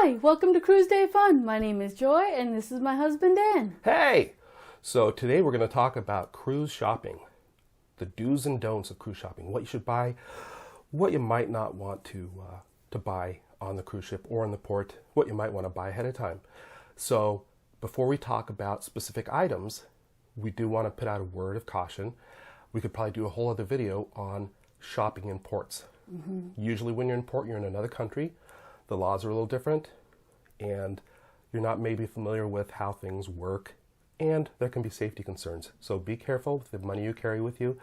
Hi, welcome to Cruise Day Fun. My name is Joy, and this is my husband, Dan. Hey! So today we're going to talk about cruise shopping, the do's and don'ts of cruise shopping, what you should buy, what you might not want to buy on the cruise ship or in the port, what you might want to buy ahead of time. So before we talk about specific items, we do want to put out a word of caution. We could probably do a whole other video on shopping in ports. Usually when you're in port, you're in another country. The laws are a little different, and you're not maybe familiar with how things work, and there can be safety concerns. So be careful with the money you carry with you.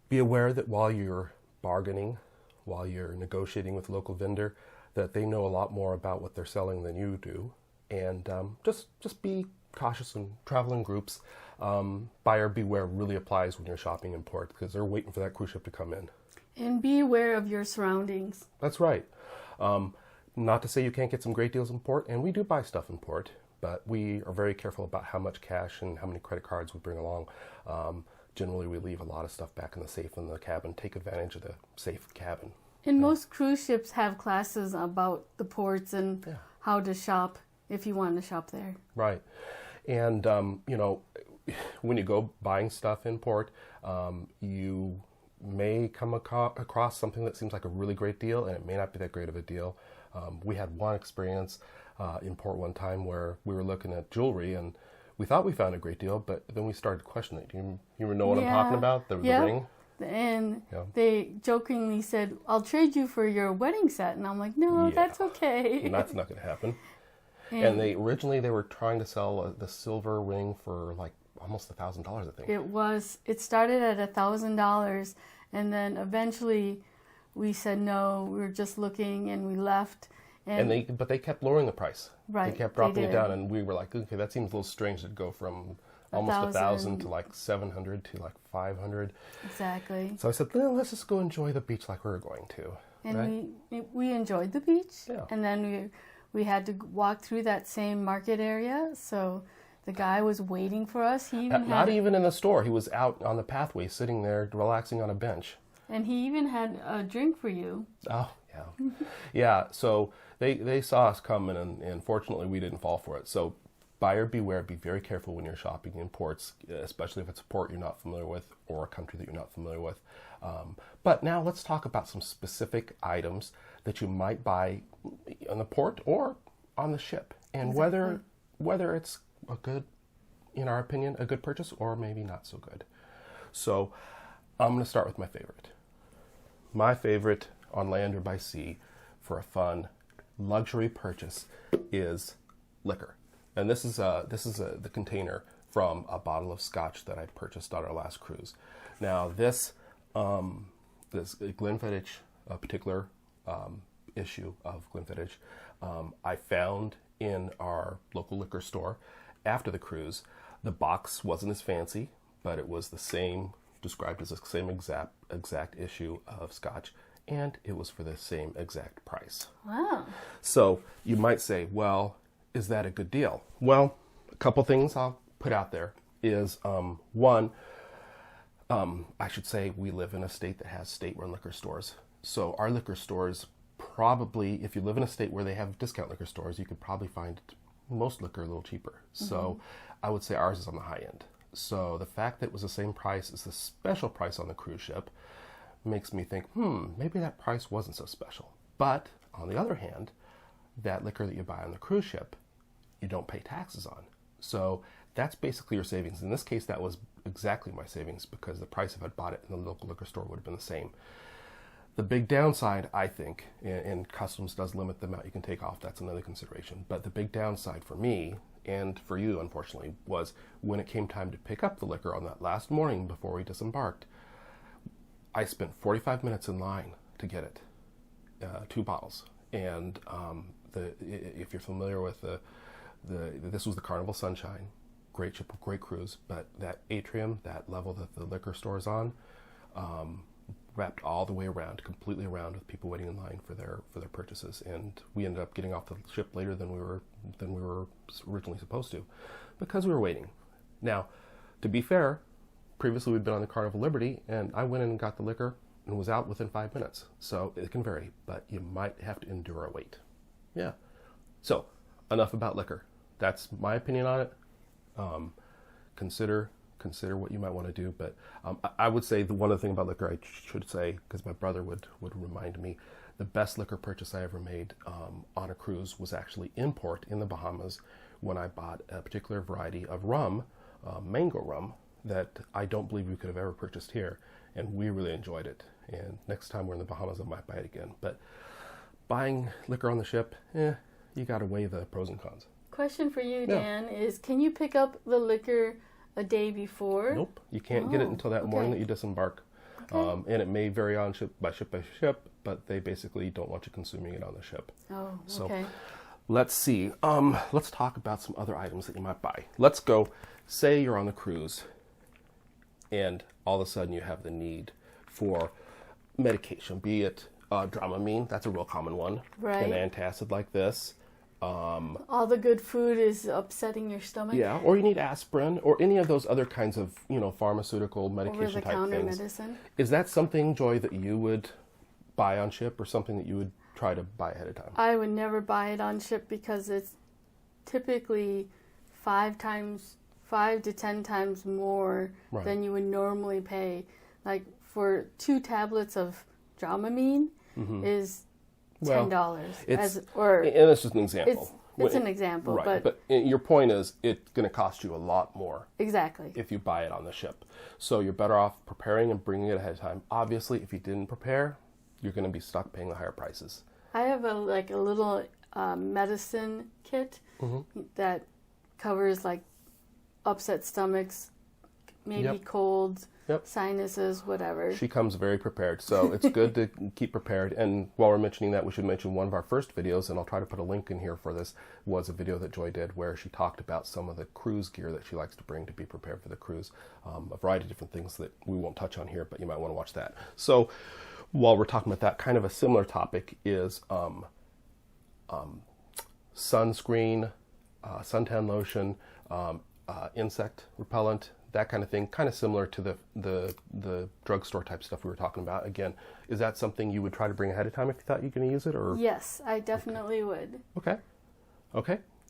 Be aware that while you're bargaining, while you're negotiating with a local vendor, that they know a lot more about what they're selling than you do. And just be cautious and travel in groups. Buyer beware really applies when you're shopping in port, because they're waiting for that cruise ship to come in. And be aware of your surroundings. That's right. Not to say you can't get some great deals in port, and we do buy stuff in port, but we are very careful about how much cash and how many credit cards we bring along. Generally, we leave a lot of stuff back in the safe in the cabin. Take advantage of the safe cabin. And most cruise ships have classes about the ports and how to shop if you want to shop there. Right. And, when you go buying stuff in port, you may come across something that seems like a really great deal, and it may not be that great of a deal. We had one experience in port one time where we were looking at jewelry, and we thought we found a great deal, but then we started questioning it. You know what I'm talking about? The ring? And they jokingly said, I'll trade you for your wedding set. And I'm like, no, that's okay. And that's not going to happen. And they were trying to sell the silver ring for like almost $1,000, I think. It started at $1,000, and then eventually we said no, we were just looking, and we left. But they kept lowering the price. Right. They kept dropping it down, and we were like, okay, that seems a little strange to go from almost 1,000 to like 700 to like 500. Exactly. So I said, well, let's just go enjoy the beach like we were going to. And we enjoyed the beach. Yeah. And then we had to walk through that same market area, so the guy was waiting for us. He even not even in the store. He was out on the pathway, sitting there, relaxing on a bench. And he even had a drink for you. Oh, yeah. Yeah, so they saw us coming, and fortunately we didn't fall for it. So buyer beware, be very careful when you're shopping in ports, especially if it's a port you're not familiar with or a country that you're not familiar with. But now let's talk about some specific items that you might buy on the port or on the ship, and whether it's a good, in our opinion, a good purchase or maybe not so good. So I'm going to start with my favorite. My favorite on land or by sea for a fun luxury purchase is liquor. And this is the container from a bottle of scotch that I purchased on our last cruise. Now this Glenfiddich, a particular issue of Glenfiddich, I found in our local liquor store after the cruise. The box wasn't as fancy, but it was the same, described as the same exact issue of scotch, and it was for the same exact price. Wow. So you might say, well, is that a good deal? Well, a couple things I'll put out there is, one, I should say we live in a state that has state-run liquor stores. So our liquor stores probably, if you live in a state where they have discount liquor stores, you could probably find most liquor a little cheaper. So I would say ours is on the high end. So the fact that it was the same price as the special price on the cruise ship makes me think, maybe that price wasn't so special. But on the other hand, that liquor that you buy on the cruise ship, you don't pay taxes on. So that's basically your savings. In this case, that was exactly my savings, because the price if I'd bought it in the local liquor store would have been the same. The big downside, I think, and customs does limit the amount you can take off, that's another consideration, but the big downside for me, and for you, unfortunately, was when it came time to pick up the liquor on that last morning before we disembarked, I spent 45 minutes in line to get it, 2 bottles. And if you're familiar with this was the Carnival Sunshine, great ship, great cruise, but that atrium, that level that the liquor store is on, wrapped all the way around, completely around, with people waiting in line for their purchases, and we ended up getting off the ship later than we were originally supposed to, because we were waiting. Now, to be fair, previously we'd been on the Carnival Liberty, and I went in and got the liquor and was out within 5 minutes. So it can vary, but you might have to endure a wait. Yeah. So, enough about liquor. That's my opinion on it. Consider what you might want to do. But I would say the one other thing about liquor I should say, because my brother would remind me, the best liquor purchase I ever made on a cruise was actually import in the Bahamas when I bought a particular variety of rum, mango rum, that I don't believe we could have ever purchased here. And we really enjoyed it. And next time we're in the Bahamas, I might buy it again. But buying liquor on the ship, you got to weigh the pros and cons. Question for you, Dan, is can you pick up the liquor a day before? Nope, you can't get it until that morning that you disembark. Okay. And it may vary on ship by ship, but they basically don't want you consuming it on the ship. Oh, so, okay. Let's see. Let's talk about some other items that you might buy. Let's go, say you're on the cruise and all of a sudden you have the need for medication, be it Dramamine, that's a real common one, right. An antacid like this. All the good food is upsetting your stomach. Yeah, or you need aspirin or any of those other kinds of, pharmaceutical medication type over-the-counter things. medicine. Is that something, Joy, that you would buy on ship or something that you would try to buy ahead of time? I would never buy it on ship because it's typically 5 to 10 times more than you would normally pay. Like for 2 tablets of Dramamine is $10. And it's just an example. It's an example, right? But your point is, it's going to cost you a lot more. Exactly. If you buy it on the ship, so you're better off preparing and bringing it ahead of time. Obviously, if you didn't prepare, you're going to be stuck paying the higher prices. I have a little medicine kit that covers like upset stomachs, maybe colds. Sinuses, whatever. She comes very prepared, so it's good to keep prepared. And while we're mentioning that, we should mention one of our first videos, and I'll try to put a link in here for this, was a video that Joy did where she talked about some of the cruise gear that she likes to bring to be prepared for the cruise. A variety of different things that we won't touch on here, but you might want to watch that. So while we're talking about that, kind of a similar topic is sunscreen, suntan lotion, insect repellent, that kind of thing, kind of similar to the drugstore type stuff we were talking about. Again, is that something you would try to bring ahead of time if you thought you're going to use it? Or yes, I definitely would. Okay.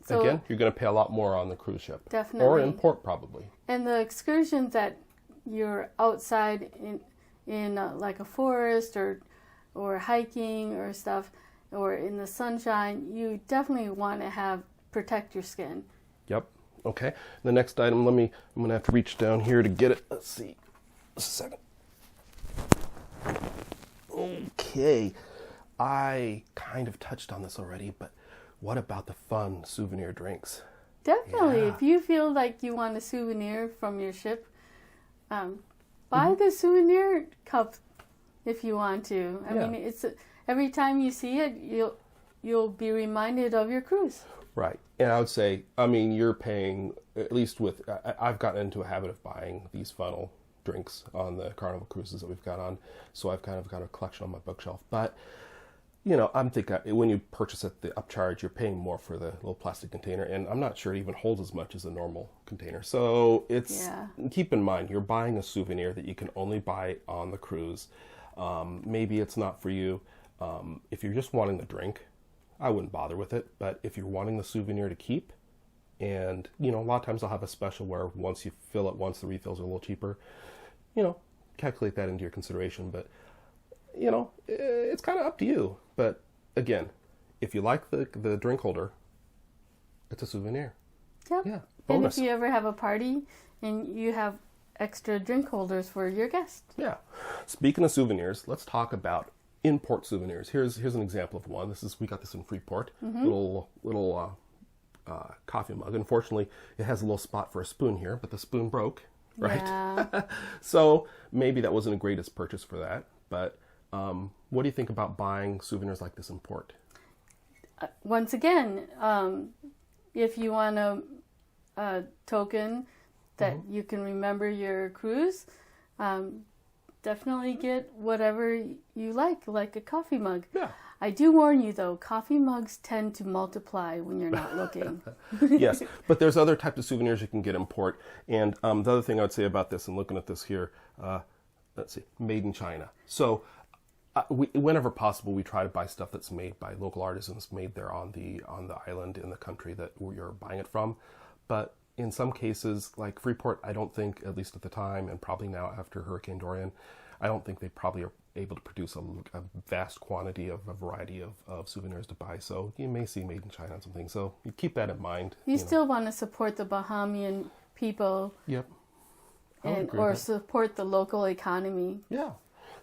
So, again, you're going to pay a lot more on the cruise ship. Definitely. Or in port, probably. And the excursions that you're outside in like a forest or hiking or stuff, or in the sunshine, you definitely want to protect your skin. Yep. Okay, the next item, I'm going to have to reach down here to get it. Let's see. Just a second. Okay, I kind of touched on this already, but what about the fun souvenir drinks? Definitely. If you feel like you want a souvenir from your ship, buy the souvenir cup if you want to. I mean, it's every time you see it, you'll be reminded of your cruise. Right. And I would say, you're paying, at least with, I've gotten into a habit of buying these funnel drinks on the Carnival cruises that we've got on. So I've kind of got a collection on my bookshelf. But, I'm thinking when you purchase at the upcharge, you're paying more for the little plastic container. And I'm not sure it even holds as much as a normal container. So keep in mind, you're buying a souvenir that you can only buy on the cruise. Maybe it's not for you. If you're just wanting the drink, I wouldn't bother with it, but if you're wanting the souvenir to keep, and, a lot of times I'll have a special where once you fill it once, the refills are a little cheaper, calculate that into your consideration, but, it's kind of up to you. But, again, if you like the drink holder, it's a souvenir. Yep. Yeah, bonus. And bonus. if you ever have a party and you have extra drink holders for your guests. Yeah. Speaking of souvenirs, let's talk about import souvenirs. Here's an example of one. We got this in Freeport. Little coffee mug. Unfortunately, it has a little spot for a spoon here, but the spoon broke. Right. Yeah. So maybe that wasn't the greatest purchase for that. But what do you think about buying souvenirs like this in port? Once again, if you want a token that you can remember your cruise, definitely get whatever you like a coffee mug. Yeah. I do warn you, though, coffee mugs tend to multiply when you're not looking. Yes, but there's other types of souvenirs you can get in port. And the other thing I would say about this, and looking at this here, let's see, made in China. So whenever possible, we try to buy stuff that's made by local artisans, made there on the island in the country that you're buying it from. But in some cases, like Freeport, I don't think, at least at the time, and probably now after Hurricane Dorian, I don't think they probably are able to produce a vast quantity of a variety of souvenirs to buy. So you may see made in China on something. So you keep that in mind. You still want to support the Bahamian people. Yep. Or support the local economy. Yeah.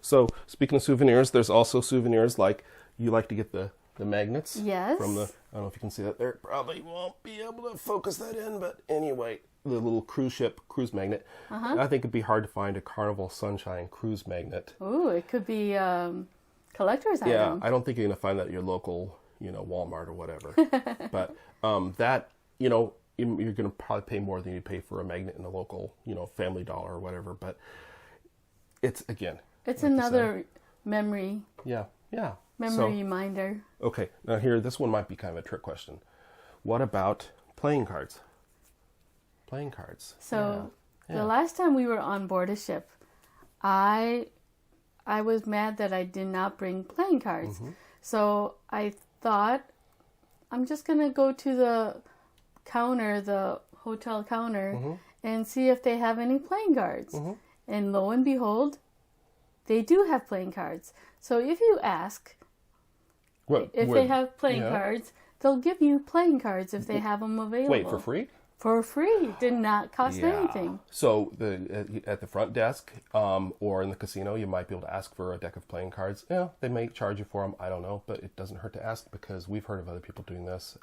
So speaking of souvenirs, there's also souvenirs like you like to get the magnets. Yes. From the, I don't know if you can see that there. Probably won't be able to focus that in, but anyway, the little cruise ship cruise magnet. I think it'd be hard to find a Carnival Sunshine cruise magnet. Ooh, it could be collector's item. Yeah, I don't think you're going to find that at your local, Walmart or whatever. But that, you're going to probably pay more than you pay for a magnet in a local, Family Dollar or whatever. But it's, again... It's like another memory. Yeah. Memory reminder. Okay, now here, this one might be kind of a trick question. What about playing cards? Playing cards. So, the last time we were on board a ship, I was mad that I did not bring playing cards. So, I thought, I'm just going to go to the counter, the hotel counter, and see if they have any playing cards. And lo and behold, they do have playing cards. So if you ask if they have playing cards, they'll give you playing cards if they have them available. Wait, for free? For free. Did not cost anything. So at the front desk or in the casino, you might be able to ask for a deck of playing cards. Yeah, they may charge you for them. I don't know, but it doesn't hurt to ask because we've heard of other people doing this.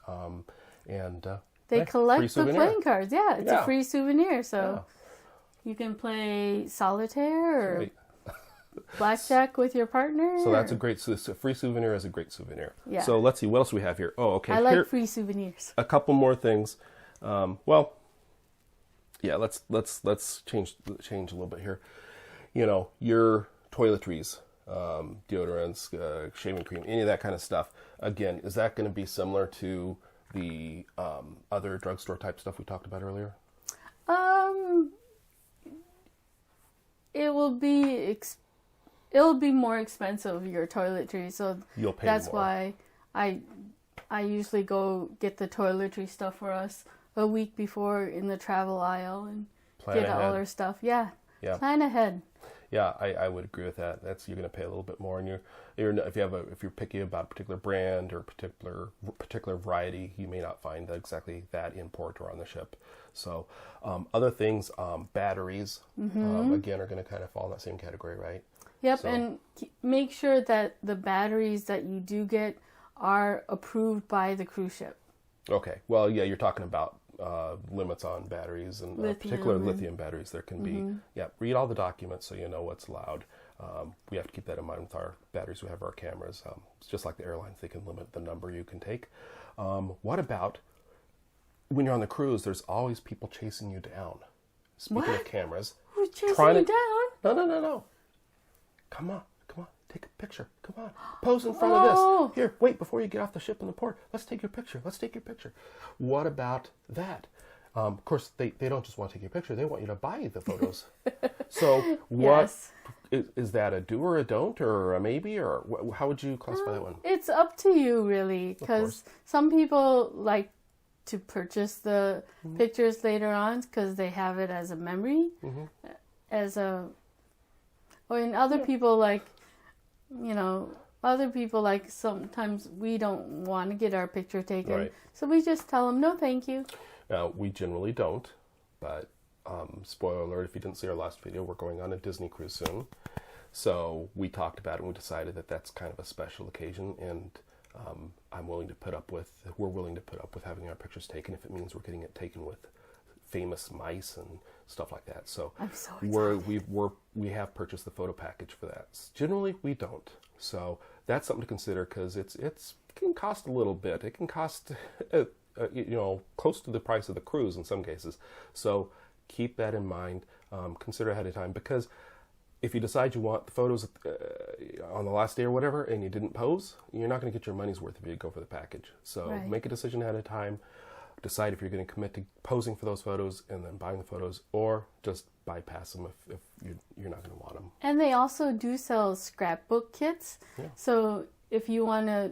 They collect the playing cards. Yeah, it's a free souvenir. So you can play solitaire or... blackjack with your partner. So that's a free souvenir is a great souvenir. Yeah. So let's see, what else we have here? Oh, okay. I like free souvenirs. A couple more things. Let's change a little bit here. Your toiletries, deodorants, shaving cream, any of that kind of stuff. Again, is that going to be similar to the other drugstore type stuff we talked about earlier? It'll be more expensive, your toiletries, so you'll pay that's more. why I usually go get the toiletry stuff for us a week before in the travel aisle and get all our stuff. Yeah. Plan ahead. Yeah, I would agree with that. You're going to pay a little bit more, and if you're picky about a particular brand or particular variety, you may not find exactly that in port or on the ship. So, other things, batteries, again, are going to kind of fall in that same category, right? Yep, so, and make sure that the batteries that you do get are approved by the cruise ship. Okay. Well, yeah, you're talking about limits on batteries and particular lithium batteries. There can be, read all the documents so you know what's allowed. We have to keep that in mind with our batteries. We have our cameras. It's just like the airlines. They can limit the number you can take. What about when you're on the cruise, there's always people chasing you down. Speaking of cameras. Who's chasing you down? No. Come on. Take a picture. Come on. Pose in front of this. Here, wait, before you get off the ship in the port. Let's take your picture. What about that? Of course, they don't just want to take your picture. They want you to buy the photos. So what is that, a do or a don't or a maybe? Or how would you classify that one? It's up to you, really, because some people like to purchase the pictures later on because they have it as a memory, and other people like, sometimes we don't want to get our picture taken. Right. So we just tell them, no, thank you. Now, we generally don't, but spoiler alert, if you didn't see our last video, we're going on a Disney cruise soon. So we talked about it and we decided that that's kind of a special occasion, and we're willing to put up with having our pictures taken if it means we're getting it taken with famous mice and stuff like that. So I'm so excited. We have purchased the photo package for that. Generally, we don't. So that's something to consider because it can cost a little bit. It can cost close to the price of the cruise in some cases. So keep that in mind. Consider ahead of time, because if you decide you want the photos on the last day or whatever and you didn't pose, you're not going to get your money's worth if you go for the package. So make a decision ahead of time. decide if you're going to commit to posing for those photos and then buying the photos, or just bypass them if you're not going to want them. And they also do sell scrapbook kits. Yeah. So if you want to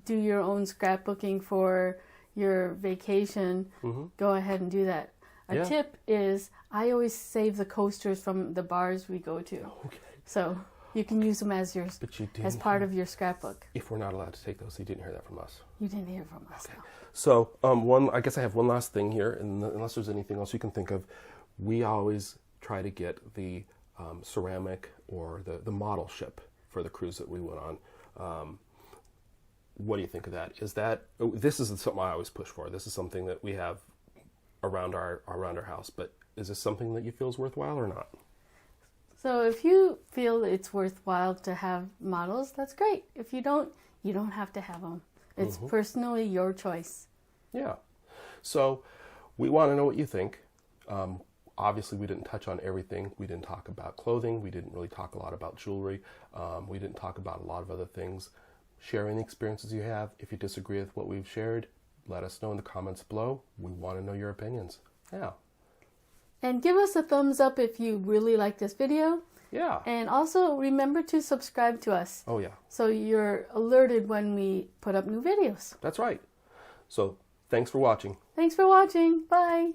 do your own scrapbooking for your vacation, go ahead and do that. A tip is I always save the coasters from the bars we go to. Okay. So you can use them as as part of your scrapbook. If we're not allowed to take those, you didn't hear that from us. You didn't hear from us. Okay. No. So I guess I have one last thing here, and unless there's anything else you can think of, we always try to get the ceramic or the model ship for the cruise that we went on. What do you think of that? This is something I always push for. This is something that we have around our house, but is this something that you feel is worthwhile or not? So if you feel it's worthwhile to have models, that's great. If you don't, you don't have to have them. It's personally your choice. Yeah. So we want to know what you think. Obviously, we didn't touch on everything. We didn't talk about clothing. We didn't really talk a lot about jewelry. We didn't talk about a lot of other things. Share any experiences you have. If you disagree with what we've shared, let us know in the comments below. We want to know your opinions. Yeah. And give us a thumbs up if you really like this video. Yeah. And also remember to subscribe to us. Oh, yeah. So you're alerted when we put up new videos. That's right. So thanks for watching. Thanks for watching. Bye.